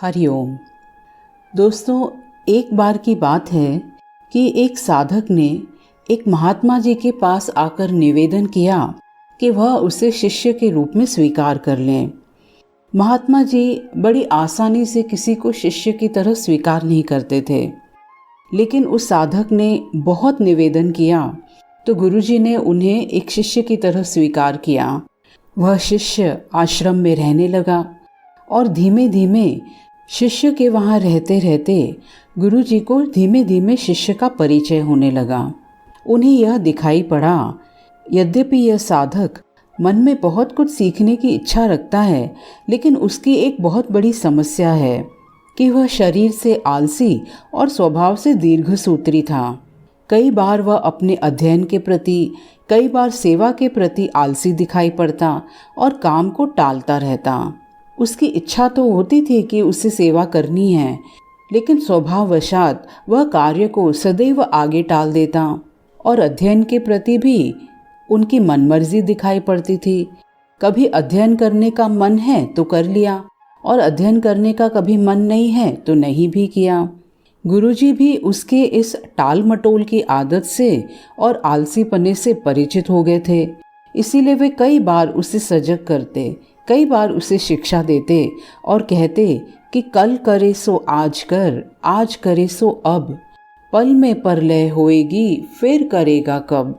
हरिओम। दोस्तों, एक बार की बात है कि एक साधक ने एक महात्मा जी के पास आकर निवेदन किया कि वह उसे शिष्य के रूप में स्वीकार कर लें। महात्मा जी बड़ी आसानी से किसी को शिष्य की तरह स्वीकार नहीं करते थे, लेकिन उस साधक ने बहुत निवेदन किया तो गुरुजी ने उन्हें एक शिष्य की तरह स्वीकार किया। वह शिष्य आश्रम में रहने लगा और धीमे धीमे शिष्य के वहाँ रहते रहते गुरुजी को धीमे धीमे शिष्य का परिचय होने लगा। उन्हें यह दिखाई पड़ा, यद्यपि यह साधक मन में बहुत कुछ सीखने की इच्छा रखता है, लेकिन उसकी एक बहुत बड़ी समस्या है कि वह शरीर से आलसी और स्वभाव से दीर्घसूत्री था। कई बार वह अपने अध्ययन के प्रति, कई बार सेवा के प्रति आलसी दिखाई पड़ता और काम को टालता रहता। उसकी इच्छा तो होती थी कि उसे सेवा करनी है, लेकिन स्वभाववशात वह कार्य को सदैव आगे टाल देता और अध्ययन के प्रति भी उनकी मनमर्जी दिखाई पड़ती थी। कभी अध्ययन करने का मन है तो कर लिया और अध्ययन करने का कभी मन नहीं है तो नहीं भी किया। गुरुजी भी उसके इस टाल मटोल की आदत से और आलसीपने से परिचित हो गए थे। इसीलिए वे कई बार उसे सजग करते, कई बार उसे शिक्षा देते और कहते कि कल करे सो आज कर, आज करे सो अब, पल में परलय होएगी फिर करेगा कब।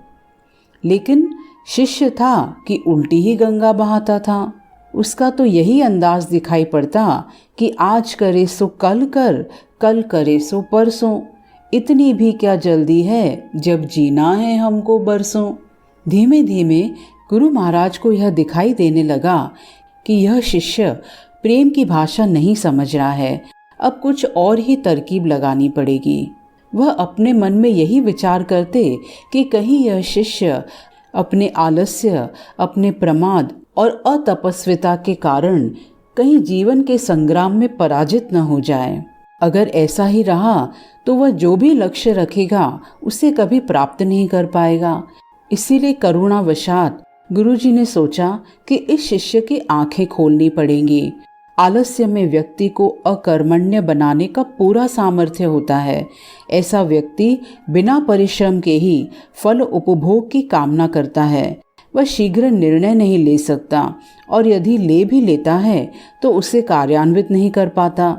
लेकिन शिष्य था कि उल्टी ही गंगा बहाता था। उसका तो यही अंदाज दिखाई पड़ता कि आज करे सो कल कर, कल करे सो परसों, इतनी भी क्या जल्दी है जब जीना है हमको बरसों। धीमे धीमे गुरु महाराज को यह दिखाई देने लगा कि यह शिष्य प्रेम की भाषा नहीं समझ रहा है, अब कुछ और ही तरकीब लगानी पड़ेगी। वह अपने मन में यही विचार करते कि कहीं यह शिष्य अपने आलस्य, अपने प्रमाद और अतपस्विता के कारण कहीं जीवन के संग्राम में पराजित न हो जाए। अगर ऐसा ही रहा तो वह जो भी लक्ष्य रखेगा उसे कभी प्राप्त नहीं कर पाएगा। इसीलिए करुणावशात गुरुजी ने सोचा कि इस शिष्य की आंखें खोलनी पड़ेंगी। आलस्य में व्यक्ति को अकर्मण्य बनाने का पूरा सामर्थ्य होता है। ऐसा व्यक्ति बिना परिश्रम के ही फल उपभोग की कामना करता है। वह शीघ्र निर्णय नहीं ले सकता और यदि ले भी लेता है तो उसे कार्यान्वित नहीं कर पाता।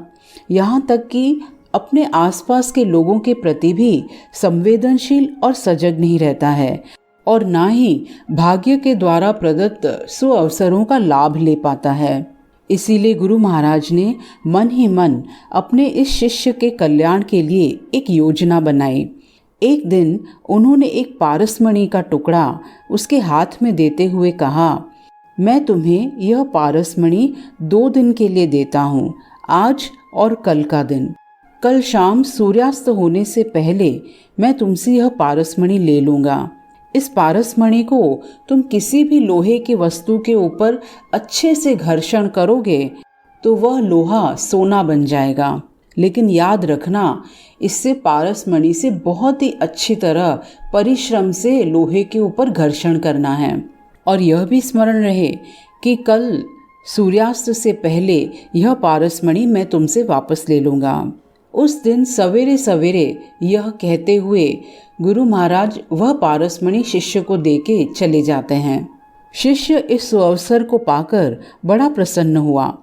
यहाँ तक कि अपने आसपास के लोगों के प्रति भी संवेदनशील और सजग नहीं रहता है और ना ही भाग्य के द्वारा प्रदत्त सुअवसरों का लाभ ले पाता है। इसीलिए गुरु महाराज ने मन ही मन अपने इस शिष्य के कल्याण के लिए एक योजना बनाई। एक दिन उन्होंने एक पारसमणि का टुकड़ा उसके हाथ में देते हुए कहा, मैं तुम्हें यह पारसमणि 2 दिन के लिए देता हूँ, आज और कल का दिन। कल शाम सूर्यास्त होने से पहले मैं तुमसे यह पारसमणि ले लूँगा। इस पारसमणि को तुम किसी भी लोहे की वस्तु के ऊपर अच्छे से घर्षण करोगे तो वह लोहा सोना बन जाएगा। लेकिन याद रखना, इससे पारसमणि से बहुत ही अच्छी तरह परिश्रम से लोहे के ऊपर घर्षण करना है। और यह भी स्मरण रहे कि कल सूर्यास्त से पहले यह पारसमणि मैं तुमसे वापस ले लूँगा। उस दिन सवेरे सवेरे यह कहते हुए गुरु महाराज वह पारसमणि शिष्य को देके चले जाते हैं। शिष्य इस अवसर को पाकर बड़ा प्रसन्न हुआ,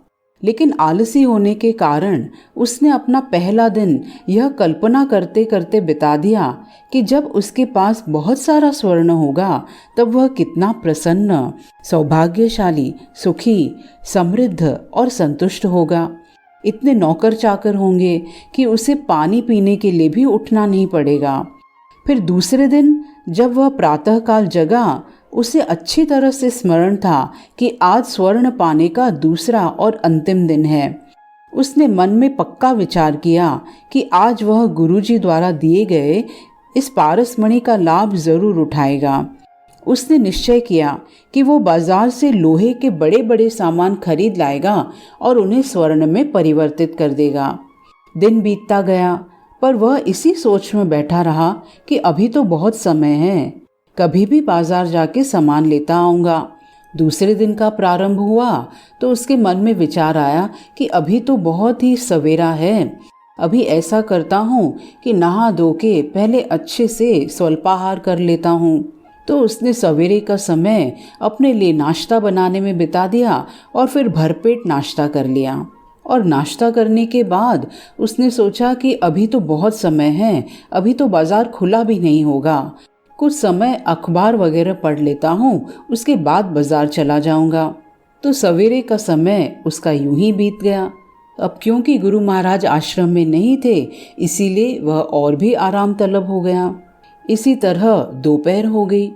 लेकिन आलसी होने के कारण उसने अपना पहला दिन यह कल्पना करते करते बिता दिया कि जब उसके पास बहुत सारा स्वर्ण होगा तब वह कितना प्रसन्न, सौभाग्यशाली, सुखी, समृद्ध और संतुष्ट होगा। इतने नौकर चाकर होंगे कि उसे पानी पीने के लिए भी उठना नहीं पड़ेगा। फिर दूसरे दिन जब वह प्रातःकाल जगा, उसे अच्छी तरह से स्मरण था कि आज स्वर्ण पाने का दूसरा और अंतिम दिन है। उसने मन में पक्का विचार किया कि आज वह गुरुजी द्वारा दिए गए इस पारसमणि का लाभ जरूर उठाएगा। उसने निश्चय किया कि वो बाजार से लोहे के बड़े बड़े सामान खरीद लाएगा और उन्हें स्वर्ण में परिवर्तित कर देगा। दिन बीतता गया, पर वह इसी सोच में बैठा रहा कि अभी तो बहुत समय है, कभी भी बाजार जाके सामान लेता आऊँगा। दूसरे दिन का प्रारंभ हुआ तो उसके मन में विचार आया कि अभी तो बहुत ही सवेरा है, अभी ऐसा करता हूँ कि नहा धो के पहले अच्छे से स्वल्पाहार कर लेता हूँ। तो उसने सवेरे का समय अपने लिए नाश्ता बनाने में बिता दिया और फिर भरपेट नाश्ता कर लिया। और नाश्ता करने के बाद उसने सोचा कि अभी तो बहुत समय है, अभी तो बाजार खुला भी नहीं होगा, कुछ समय अखबार वगैरह पढ़ लेता हूँ, उसके बाद बाजार चला जाऊंगा। तो सवेरे का समय उसका यूं ही बीत गया। अब क्योंकि गुरु महाराज आश्रम में नहीं थे, इसीलिए वह और भी आराम तलब हो गया। इसी तरह दोपहर हो गई।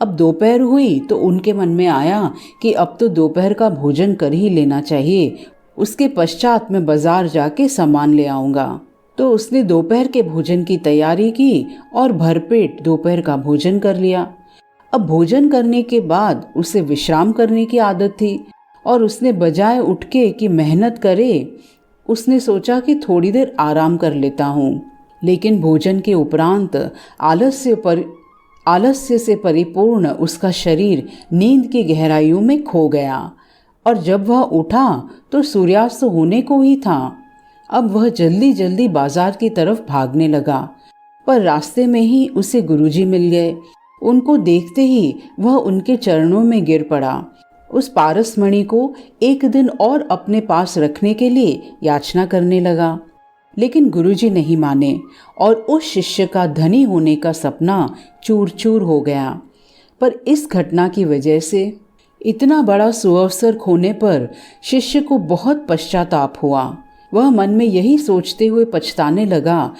अब दोपहर हुई तो उनके मन में आया कि अब तो दोपहर का भोजन कर ही लेना चाहिए, उसके पश्चात मैं बाजार जाके सामान ले आऊंगा। तो उसने दोपहर के भोजन की तैयारी की और भरपेट दोपहर का भोजन कर लिया। अब भोजन करने के बाद उसे विश्राम करने की आदत थी और उसने बजाय उठ के कि मेहनत करे, उसने सोचा कि थोड़ी देर आराम कर लेता हूँ। लेकिन भोजन के उपरांत आलस्य से परिपूर्ण उसका शरीर नींद की गहराइयों में खो गया और जब वह उठा तो सूर्यास्त होने को ही था। अब वह जल्दी जल्दी बाजार की तरफ भागने लगा, पर रास्ते में ही उसे गुरुजी मिल गए। उनको देखते ही वह उनके चरणों में गिर पड़ा। उस पारसमणि को एक दिन और अपने पास रखने के लिए याचना करने लगा, लेकिन गुरुजी नहीं माने और उस शिष्य का धनी होने का सपना चूर चूर हो गया। पर इस घटना की वजह से इतना बड़ा सुअवसर खोने पर शिष्य को बहुत पश्चाताप हुआ। वह मन में यही सोचते हुए पछताने लगा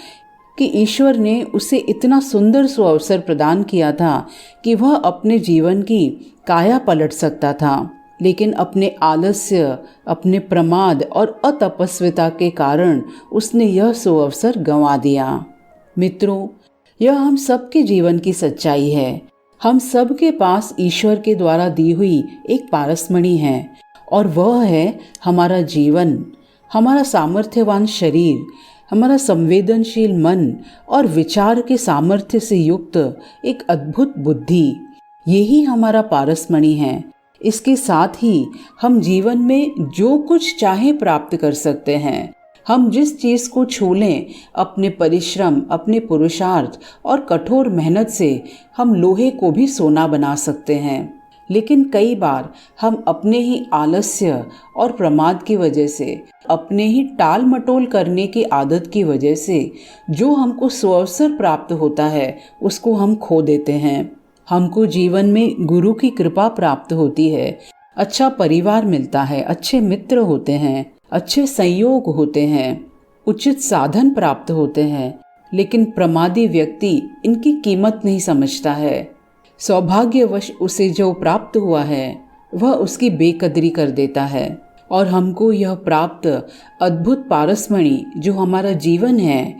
कि ईश्वर ने उसे इतना सुंदर सुअवसर प्रदान किया था कि वह अपने जीवन की काया पलट सकता था, लेकिन अपने आलस्य, अपने प्रमाद और अतपस्विता के कारण उसने यह सुअवसर गंवा दिया। मित्रों, यह हम सबके जीवन की सच्चाई है। हम सब के पास ईश्वर के द्वारा दी हुई एक पारसमणि है और वह है हमारा जीवन, हमारा सामर्थ्यवान शरीर, हमारा संवेदनशील मन और विचार के सामर्थ्य से युक्त एक अद्भुत बुद्धि। यही हमारा पारसमणि है। इसके साथ ही हम जीवन में जो कुछ चाहे प्राप्त कर सकते हैं। हम जिस चीज को छू लें, अपने परिश्रम, अपने पुरुषार्थ और कठोर मेहनत से हम लोहे को भी सोना बना सकते हैं। लेकिन कई बार हम अपने ही आलस्य और प्रमाद की वजह से, अपने ही टाल मटोल करने की आदत की वजह से जो हमको सुअवसर प्राप्त होता है उसको हम खो देते हैं। हमको जीवन में गुरु की कृपा प्राप्त होती है, अच्छा परिवार मिलता है, अच्छे मित्र होते हैं, अच्छे संयोग होते हैं, उचित साधन प्राप्त होते हैं, लेकिन प्रमादी व्यक्ति इनकी कीमत नहीं समझता है। सौभाग्यवश उसे जो प्राप्त हुआ है वह उसकी बेकदरी कर देता है और हमको यह प्राप्त अद्भुत पारसमणि जो हमारा जीवन है,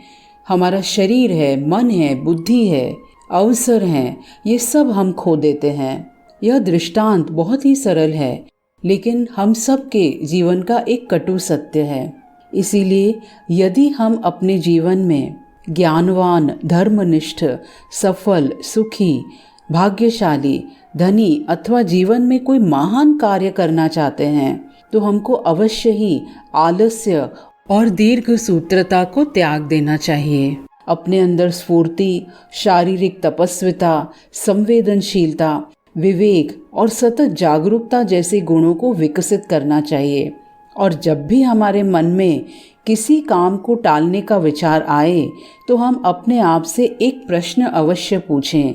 हमारा शरीर है, मन है, बुद्धि है, अवसर हैं, ये सब हम खो देते हैं। यह दृष्टांत बहुत ही सरल है, लेकिन हम सब के जीवन का एक कटु सत्य है। इसीलिए यदि हम अपने जीवन में ज्ञानवान, धर्मनिष्ठ, सफल, सुखी, भाग्यशाली, धनी अथवा जीवन में कोई महान कार्य करना चाहते हैं तो हमको अवश्य ही आलस्य और दीर्घ सूत्रता को त्याग देना चाहिए। अपने अंदर स्फूर्ति, शारीरिक तपस्विता, संवेदनशीलता, विवेक और सतत जागरूकता जैसे गुणों को विकसित करना चाहिए। और जब भी हमारे मन में किसी काम को टालने का विचार आए तो हम अपने आप से एक प्रश्न अवश्य पूछें,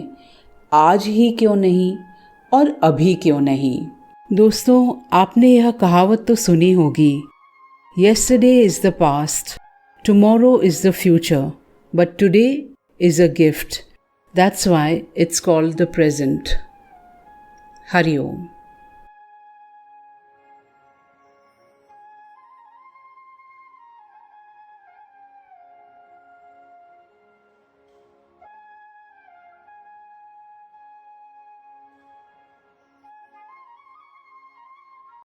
आज ही क्यों नहीं और अभी क्यों नहीं। दोस्तों, आपने यह कहावत तो सुनी होगी, Yesterday is the past, tomorrow is the future, but today is a gift. That's why it's called the present. Hari Om.